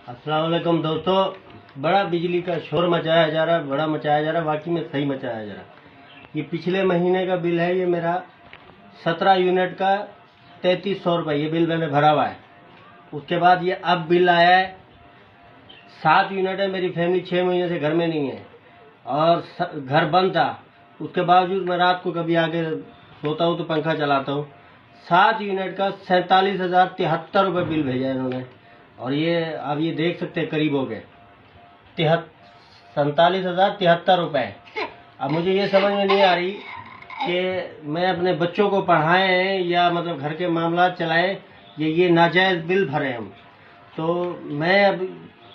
अस्सलाम वालेकुम दोस्तों। बड़ा बिजली का शोर मचाया जा रहा है, बड़ा मचाया जा रहा है, वाकई में सही मचाया जा रहा है। ये पिछले महीने का बिल है, ये मेरा 17 यूनिट का 3300 रुपये ये बिल मैंने भरा हुआ है। उसके बाद ये अब बिल आया है 7 यूनिट है। मेरी फैमिली 6 महीने से घर में नहीं है और घर बंद था। उसके बावजूद मैं रात को कभी आके सोता हूँ तो पंखा चलाता हूँ। 7 यूनिट का 47,073 रुपये बिल भेजा है इन्होंने। और ये अब ये देख सकते हैं करीब हो गए 47,073 रुपये। अब मुझे ये समझ में नहीं आ रही कि मैं अपने बच्चों को पढ़ाएं या मतलब घर के मामला चलाएं, ये नाजायज़ बिल भरे हम। तो मैं अब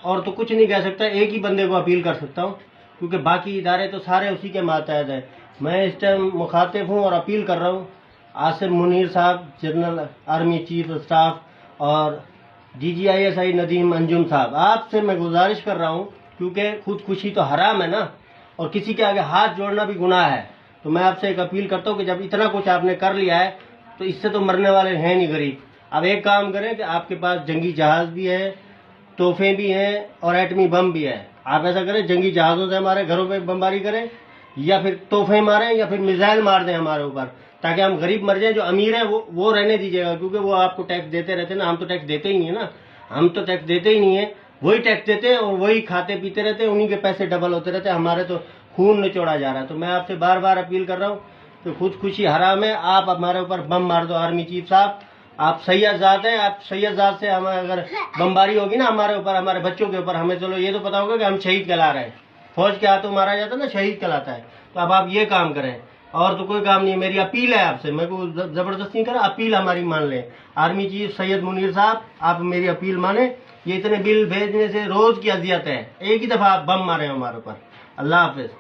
और तो कुछ नहीं कह सकता, एक ही बंदे को अपील कर सकता हूँ, क्योंकि बाकी इदारे तो सारे उसी के मातहत हैं। मैं इस टाइम मुखातिब हूँ और अपील कर रहा हूँ आसिम मुनीर साहब, जनरल आर्मी चीफ स्टाफ, और DGISI नदीम अंजुम साहब, आपसे मैं गुजारिश कर रहा हूँ, क्योंकि खुदकुशी तो हराम है ना, और किसी के आगे हाथ जोड़ना भी गुनाह है। तो मैं आपसे एक अपील करता हूँ कि जब इतना कुछ आपने कर लिया है तो इससे तो मरने वाले हैं नहीं गरीब। अब एक काम करें कि आपके पास जंगी जहाज़ भी है, तोहफे भी हैं और एटमी बम भी है। आप ऐसा करें, जंगी जहाज़ों से हमारे घरों पे बमबारी करें, या फिर तोहफे मारें, या फिर मिसाइल मार दें हमारे ऊपर, ताकि हम गरीब मर जाएं। जो अमीर हैं वो रहने दीजिएगा, क्योंकि वो आपको टैक्स देते रहते हैं ना। हम तो टैक्स देते ही नहीं है ना, हम तो टैक्स देते ही नहीं है। वही टैक्स देते हैं और वही खाते पीते रहते हैं, उन्हीं के पैसे डबल होते रहते हैं। हमारे तो खून निचोड़ा जा रहा है। तो मैं आपसे बार बार अपील कर रहा हूँ कि खुदकुशी हराम है। आप हमारे ऊपर बम मार दो आर्मी चीफ साहब, आप सैयद हैं। आप सैयद से हमें अगर बमबारी होगी ना हमारे ऊपर, हमारे बच्चों के ऊपर, हमें चलो ये तो पता होगा कि हम शहीद कहला रहे हैं। फौज के हाथों मारा जाता है ना, शहीद कहलाता है। तो अब आप ये काम करें, और तो कोई काम नहीं है। मेरी अपील है आपसे, मैं को जबरदस्ती करें, अपील हमारी मान लें। आर्मी चीफ सैयद मुनीर साहब, आप मेरी अपील माने। ये इतने बिल भेजने से रोज की अजियत है, एक ही दफा आप बम मारे हमारे ऊपर। अल्लाह हाफिज।